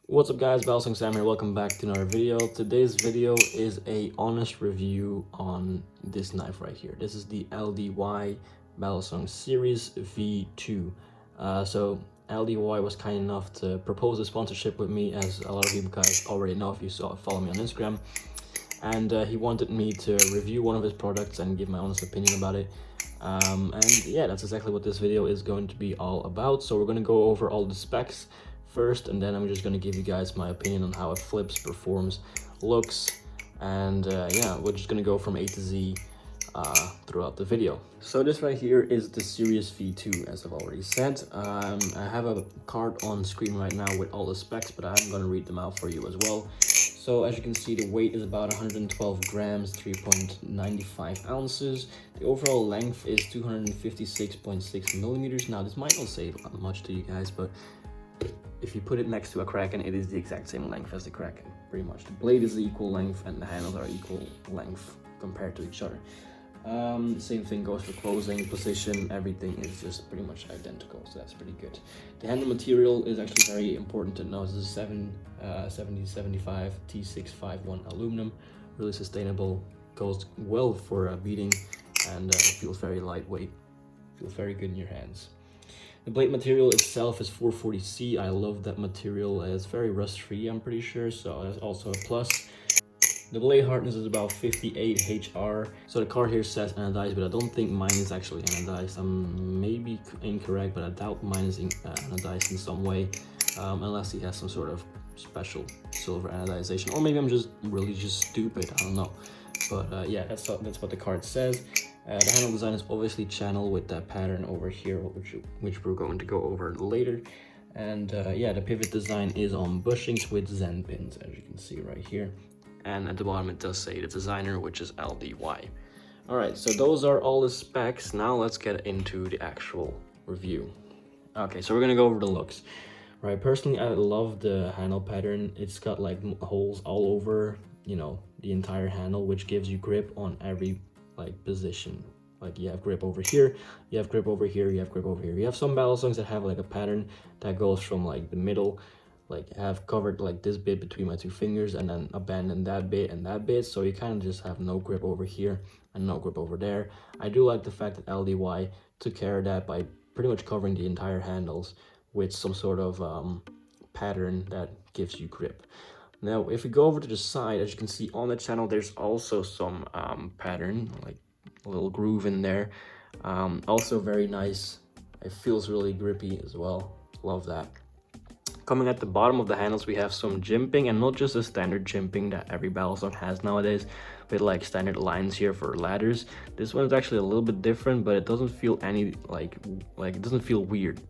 What's up guys, Balisong Sam here, welcome back to another video. Today's video is a honest review on this knife right here. This is the LDY Balisong Sirius V2. So LDY was kind enough to propose a sponsorship with me, as a lot of you guys already know if you follow me on Instagram. And he wanted me to review one of his products and give my honest opinion about it. And yeah, that's exactly what this video is going to be all about. So we're going to go over all the specs first, and then I'm just going to give you guys my opinion on how it flips, performs, looks, and yeah, we're just going to go from A to Z throughout the video. So this right here is the Sirius V2, as I've already said. I have a card on screen right now with all the specs, but I'm going to read them out for you as well. So as you can see, the weight is about 112 grams, 3.95 ounces. The overall length is 256.6 millimeters. Now this might not say much to you guys, but if you put it next to a Kraken, it is the exact same length as the Kraken, pretty much. The blade is the equal length and the handles are equal length compared to each other. Same thing goes for closing, position, everything is just pretty much identical, so that's pretty good. The handle material is actually very important to know. This is 7075 T651 aluminum, really sustainable, goes well for beating, and feels very lightweight, feels very good in your hands. The blade material itself is 440C. I love that material. It's very rust-free, I'm pretty sure, so that's also a plus. The blade hardness is about 58 HR. So the card here says anodized, but I don't think mine is actually anodized. I'm maybe incorrect, but I doubt mine is anodized in some way, unless it has some sort of special silver anodization, or maybe I'm just really stupid. I don't know. But yeah, that's what the card says. The handle design is obviously channel with that pattern over here, which we're going to go over later. And yeah, the pivot design is on bushings with Zen pins, as you can see right here. And at the bottom it does say the designer, which is LDY. Alright, so those are all the specs. Now let's get into the actual review. Okay, so we're gonna go over the looks. Right, personally I love the handle pattern. It's got like holes all over, you know, the entire handle, which gives you grip on every like position. Like you have grip over here, you have grip over here, you have grip over here. You have some Balisongs that have like a pattern that goes from like the middle, like have covered like this bit between my two fingers, and then abandon that bit and that bit, so you kind of just have no grip over here and no grip over there. I do like the fact that LDY took care of that by pretty much covering the entire handles with some sort of pattern that gives you grip. Now if we go over to the side, as you can see on the channel, there's also some pattern, like a little groove in there. Also very nice. It feels really grippy as well, love that. Coming at the bottom of the handles, we have some jimping, and not just a standard jimping that every Balisong has nowadays, with like standard lines here for ladders. This one is actually a little bit different, but it doesn't feel any like it doesn't feel weird.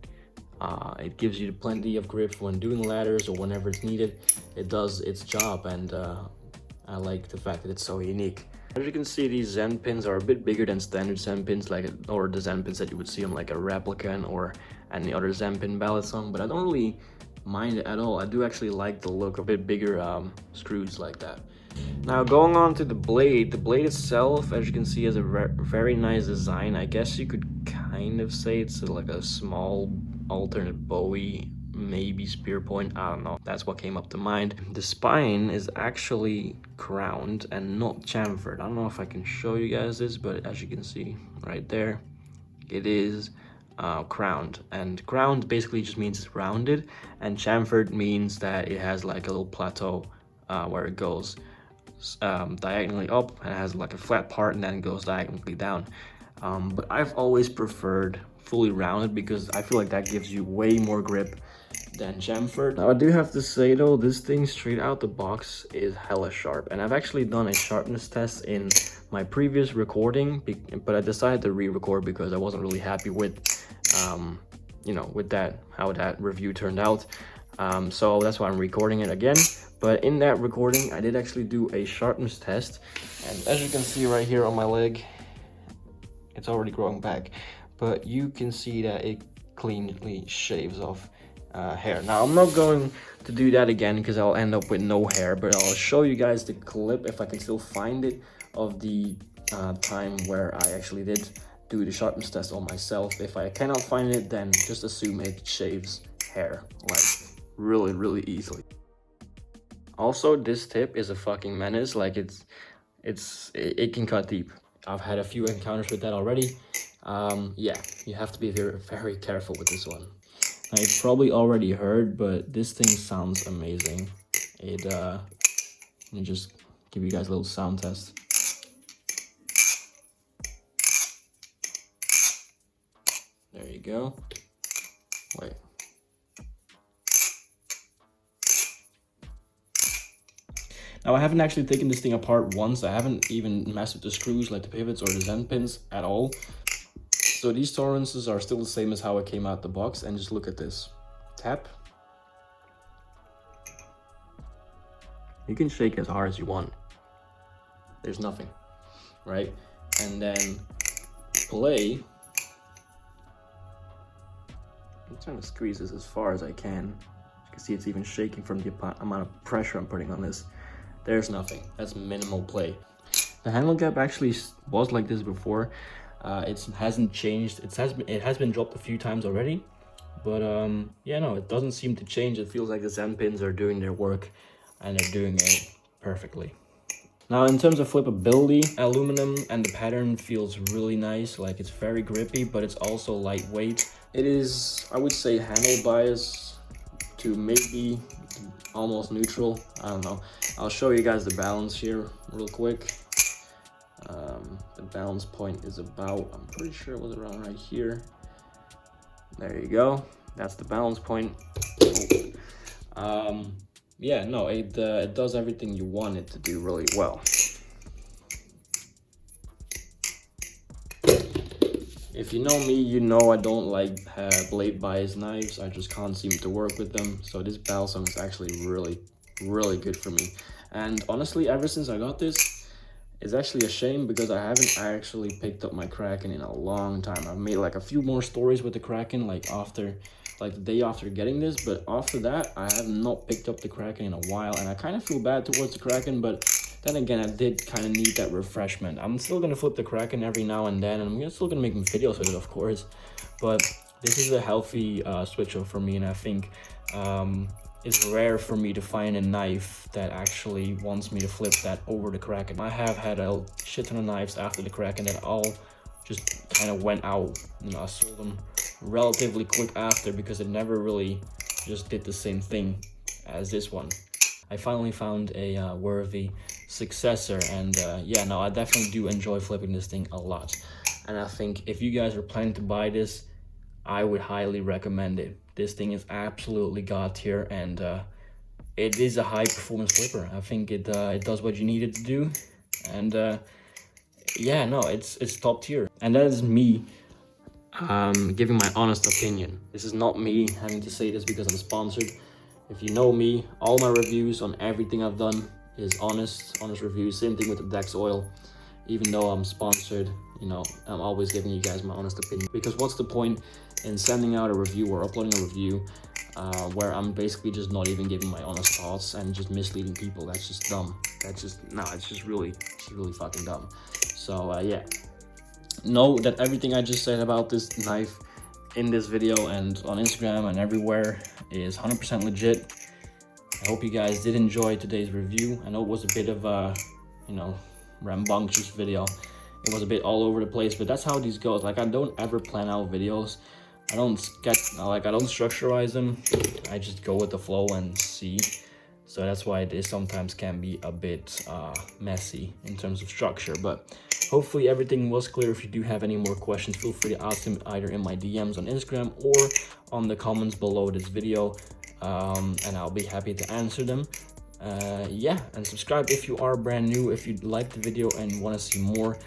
It gives you plenty of grip when doing ladders or whenever it's needed. It does its job, and I like the fact that it's so unique. As you can see, these Zen pins are a bit bigger than standard Zen pins, or the Zen pins that you would see on like a Replicant or any other Zen pin Balisong, but I don't really mind it at all. I do actually like the look of a bit bigger screws like that. Now going on to the blade itself, as you can see, has a very nice design. I guess you could kind of say it's like a small alternate Bowie, maybe spear point, I don't know, that's what came up to mind. The spine is actually crowned and not chamfered. I don't know if I can show you guys this, but as you can see right there, it is crowned, and crowned basically just means it's rounded, and chamfered means that it has like a little plateau where it goes diagonally up and it has like a flat part and then it goes diagonally down. But I've always preferred fully rounded because I feel like that gives you way more grip than chamfered. Now I do have to say though, this thing straight out the box is hella sharp, and I've actually done a sharpness test in my previous recording, but I decided to re-record because I wasn't really happy with you know, with how that review turned out. So that's why I'm recording it again. But in that recording I did actually do a sharpness test, and as you can see right here on my leg, it's already growing back, but you can see that it cleanly shaves off hair. Now I'm not going to do that again because I'll end up with no hair, but I'll show you guys the clip, if I can still find it, of the time where I actually did do the sharpness test on myself. If I cannot find it, then just assume it shaves hair like really easily. Also, this tip is a fucking menace. Like it can cut deep. I've had a few encounters with that already. Yeah, you have to be very, very careful with this one. Now, you've probably already heard, but this thing sounds amazing. Let me just give you guys a little sound test. There you go. Wait. Now, I haven't actually taken this thing apart once. I haven't even messed with the screws, like the pivots or the Zen pins at all. So these tolerances are still the same as how it came out the box. And just look at this. Tap. You can shake as hard as you want. There's nothing, right? And then play. I'm trying to squeeze this as far as I can. You can see it's even shaking from the amount of pressure I'm putting on this. There's nothing. That's minimal play. The handle gap actually was like this before. It hasn't changed. It has been dropped a few times already, but yeah, no, it doesn't seem to change. It feels like the Zen pins are doing their work, and they're doing it perfectly. Now, in terms of flippability, aluminum and the pattern feels really nice. Like, it's very grippy, but it's also lightweight. It is, I would say, handle bias to maybe almost neutral. I don't know. I'll show you guys the balance here real quick. The balance point is about, I'm pretty sure it was around right here. There you go. That's the balance point. Yeah, no, it does everything you want it to do really well. If you know me, you know I don't like blade bias knives. I just can't seem to work with them. So this Balisong is actually really, really good for me. And honestly, ever since I got this, it's actually a shame because I haven't actually picked up my Kraken in a long time. I've made like a few more stories with the Kraken, like the day after getting this, but after that, I have not picked up the Kraken in a while, and I kind of feel bad towards the Kraken, but then again, I did kind of need that refreshment. I'm still gonna flip the Kraken every now and then, and I'm still gonna make videos with it, of course, but this is a healthy switch up for me, and I think it's rare for me to find a knife that actually wants me to flip that over the Kraken. I have had a shit ton of knives after the Kraken that all just kind of went out. You know, I sold them relatively quick after because it never really just did the same thing as this one. I finally found a worthy successor, and yeah, no, I definitely do enjoy flipping this thing a lot. And I think if you guys are planning to buy this, I would highly recommend it. This thing is absolutely god tier, and it is a high performance flipper. I think it does what you need it to do, and yeah, no, it's top tier. And that is me giving my honest opinion. This is not me having to say this because I'm sponsored. If you know me, all my reviews on everything I've done is honest reviews. Same thing with the Dex oil. Even though I'm sponsored, you know, I'm always giving you guys my honest opinion. Because what's the point in sending out a review or uploading a review where I'm basically just not even giving my honest thoughts and just misleading people? That's just dumb. That's just, no, it's just really fucking dumb. So yeah, know that everything I just said about this knife in this video and on Instagram and everywhere is 100% legit. I hope you guys did enjoy today's review. I know it was a bit of a, you know, rambunctious video. It was a bit all over the place, but that's how these goes. Like, I don't ever plan out videos. I don't structurize them. I just go with the flow and see. So that's why it sometimes can be a bit messy in terms of structure, but hopefully everything was clear. If you do have any more questions, feel free to ask them either in my DMs on Instagram or on the comments below this video, and I'll be happy to answer them. Yeah, and subscribe if you are brand new. If you liked the video and want to see more,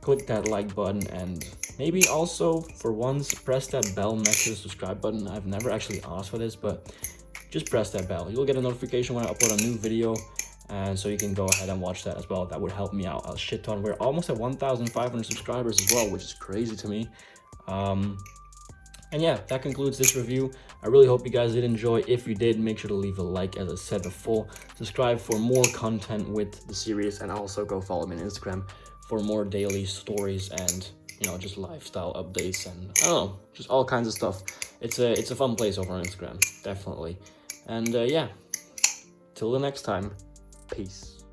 click that like button, and maybe also for once press that bell next to the subscribe button. I've never actually asked for this, but just press that bell. You'll get a notification when I upload a new video, and so you can go ahead and watch that as well. That would help me out a shit ton. We're almost at 1,500 subscribers as well, which is crazy to me. And yeah, that concludes this review. I really hope you guys did enjoy. If you did, make sure to leave a like, as I said before. Subscribe for more content with the series, and also go follow me on Instagram for more daily stories and, you know, just lifestyle updates and, I don't know, just all kinds of stuff. It's a fun place over on Instagram, definitely. And yeah, till the next time, peace.